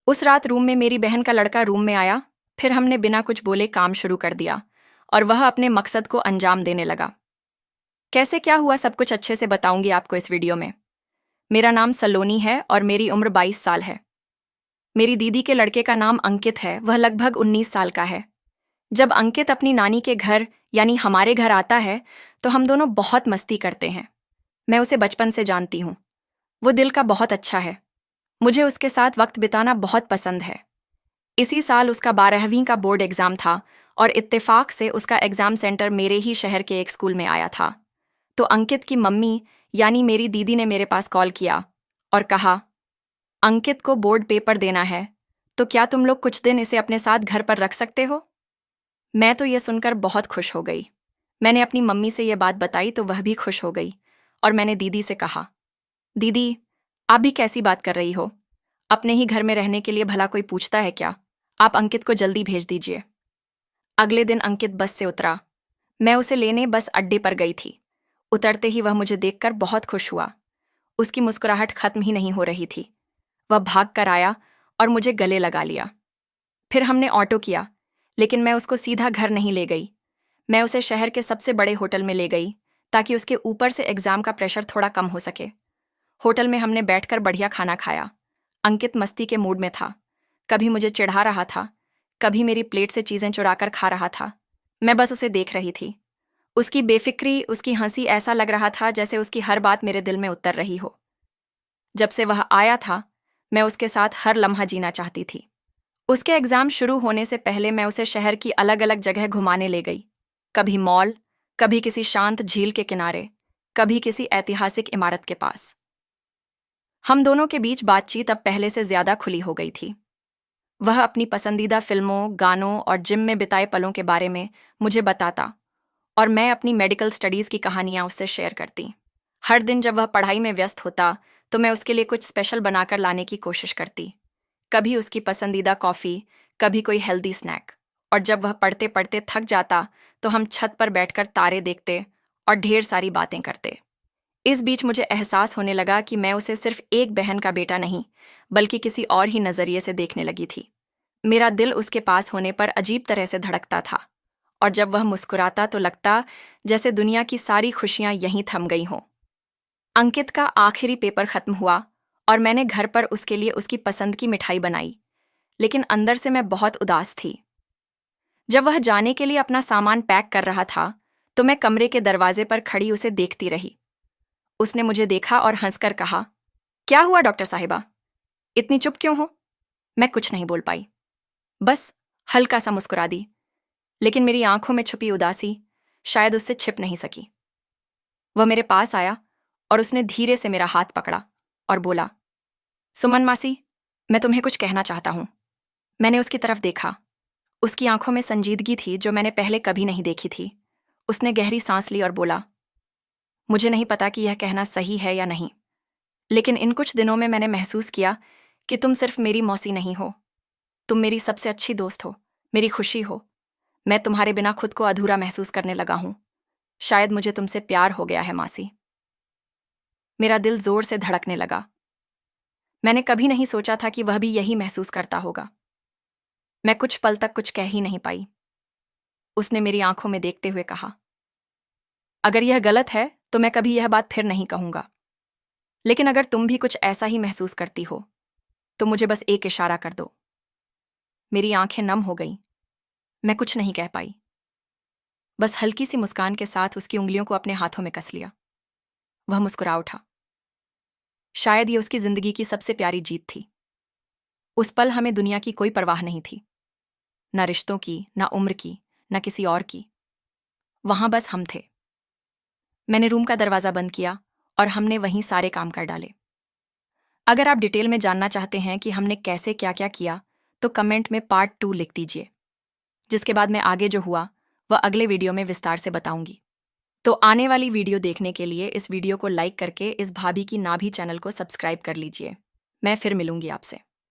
उस रात रूम में मेरी बहन का लड़का रूम में आया, फिर हमने बिना कुछ बोले काम शुरू कर दिया और वह अपने मकसद को अंजाम देने लगा। कैसे क्या हुआ सब कुछ अच्छे से बताऊंगी आपको इस वीडियो में। मेरा नाम सलोनी है और मेरी उम्र 22 साल है। मेरी दीदी के लड़के का नाम अंकित है, वह लगभग 19 साल का है। जब अंकित अपनी नानी के घर यानी हमारे घर आता है तो हम दोनों बहुत मस्ती करते हैं। मैं उसे बचपन से जानती हूँ। वो दिल का बहुत अच्छा है। मुझे उसके साथ वक्त बिताना बहुत पसंद है। इसी साल उसका 12वीं का बोर्ड एग्जाम था और इत्तेफाक से उसका एग्जाम सेंटर मेरे ही शहर के एक स्कूल में आया था। तो अंकित की मम्मी यानी मेरी दीदी ने मेरे पास कॉल किया और कहा, अंकित को बोर्ड पेपर देना है, तो क्या तुम लोग कुछ दिन इसे अपने साथ घर पर रख सकते हो? मैं तो यह सुनकर बहुत खुश हो गई। मैंने अपनी मम्मी से यह बात बताई तो वह भी खुश हो गई और मैंने दीदी से कहा, दीदी आप भी कैसी बात कर रही हो? अपने ही घर में रहने के लिए भला कोई पूछता है क्या? आप अंकित को जल्दी भेज दीजिए। अगले दिन अंकित बस से उतरा। मैं उसे लेने बस अड्डे पर गई थी। उतरते ही वह मुझे देखकर बहुत खुश हुआ। उसकी मुस्कुराहट खत्म ही नहीं हो रही थी। वह भाग कर आया और मुझे गले लगा लिया। फिर हमने ऑटो किया, लेकिन मैं उसको सीधा घर नहीं ले गई। मैं उसे शहर के सबसे बड़े होटल में ले गई ताकि उसके ऊपर से एग्जाम का प्रेशर थोड़ा कम हो सके। होटल में हमने बैठकर बढ़िया खाना खाया। अंकित मस्ती के मूड में था। कभी मुझे चिढ़ा रहा था, कभी मेरी प्लेट से चीजें चुराकर खा रहा था। मैं बस उसे देख रही थी। उसकी बेफिक्री, उसकी हंसी, ऐसा लग रहा था जैसे उसकी हर बात मेरे दिल में उतर रही हो। जब से वह आया था, मैं उसके साथ हर लम्हा जीना चाहती थी। उसके एग्जाम शुरू होने से पहले मैं उसे शहर की अलग अलग जगह घुमाने ले गई। कभी मॉल, कभी किसी शांत झील के किनारे, कभी किसी ऐतिहासिक इमारत के पास। हम दोनों के बीच बातचीत अब पहले से ज्यादा खुली हो गई थी। वह अपनी पसंदीदा फिल्मों, गानों और जिम में बिताए पलों के बारे में मुझे बताता और मैं अपनी मेडिकल स्टडीज की कहानियां उससे शेयर करती। हर दिन जब वह पढ़ाई में व्यस्त होता तो मैं उसके लिए कुछ स्पेशल बनाकर लाने की कोशिश करती। कभी उसकी पसंदीदा कॉफ़ी, कभी कोई हेल्दी स्नैक। और जब वह पढ़ते पढ़ते थक जाता तो हम छत पर बैठकर तारे देखते और ढेर सारी बातें करते। इस बीच मुझे एहसास होने लगा कि मैं उसे सिर्फ एक बहन का बेटा नहीं, बल्कि किसी और ही नज़रिए से देखने लगी थी। मेरा दिल उसके पास होने पर अजीब तरह से धड़कता था और जब वह मुस्कुराता तो लगता जैसे दुनिया की सारी खुशियां यहीं थम गई हों। अंकित का आखिरी पेपर खत्म हुआ और मैंने घर पर उसके लिए उसकी पसंद की मिठाई बनाई, लेकिन अंदर से मैं बहुत उदास थी। जब वह जाने के लिए अपना सामान पैक कर रहा था तो मैं कमरे के दरवाजे पर खड़ी उसे देखती रही। उसने मुझे देखा और हंसकर कहा, क्या हुआ डॉक्टर साहिबा, इतनी चुप क्यों हो? मैं कुछ नहीं बोल पाई, बस हल्का सा मुस्कुरा दी, लेकिन मेरी आंखों में छुपी उदासी शायद उससे छिप नहीं सकी। वह मेरे पास आया और उसने धीरे से मेरा हाथ पकड़ा और बोला, सुमन मासी, मैं तुम्हें कुछ कहना चाहता हूं। मैंने उसकी तरफ देखा। उसकी आंखों में संजीदगी थी जो मैंने पहले कभी नहीं देखी थी। उसने गहरी सांस ली और बोला, मुझे नहीं पता कि यह कहना सही है या नहीं, लेकिन इन कुछ दिनों में मैंने महसूस किया कि तुम सिर्फ मेरी मौसी नहीं हो, तुम मेरी सबसे अच्छी दोस्त हो, मेरी खुशी हो। मैं तुम्हारे बिना खुद को अधूरा महसूस करने लगा हूं। शायद मुझे तुमसे प्यार हो गया है मासी। मेरा दिल जोर से धड़कने लगा। मैंने कभी नहीं सोचा था कि वह भी यही महसूस करता होगा। मैं कुछ पल तक कुछ कह ही नहीं पाई। उसने मेरी आंखों में देखते हुए कहा, अगर यह गलत है तो मैं कभी यह बात फिर नहीं कहूंगा, लेकिन अगर तुम भी कुछ ऐसा ही महसूस करती हो तो मुझे बस एक इशारा कर दो। मेरी आंखें नम हो गईं। मैं कुछ नहीं कह पाई, बस हल्की सी मुस्कान के साथ उसकी उंगलियों को अपने हाथों में कस लिया। वह मुस्कुरा उठा। शायद ये उसकी जिंदगी की सबसे प्यारी जीत थी। उस पल हमें दुनिया की कोई परवाह नहीं थी, ना रिश्तों की, ना उम्र की, ना किसी और की। वहां बस हम थे। मैंने रूम का दरवाजा बंद किया और हमने वहीं सारे काम कर डाले। अगर आप डिटेल में जानना चाहते हैं कि हमने कैसे क्या क्या किया तो कमेंट में पार्ट 2 लिख दीजिए, जिसके बाद मैं आगे जो हुआ वह अगले वीडियो में विस्तार से बताऊंगी। तो आने वाली वीडियो देखने के लिए इस वीडियो को लाइक करके इस भाभी की नाभी चैनल को सब्सक्राइब कर लीजिए। मैं फिर मिलूंगी आपसे।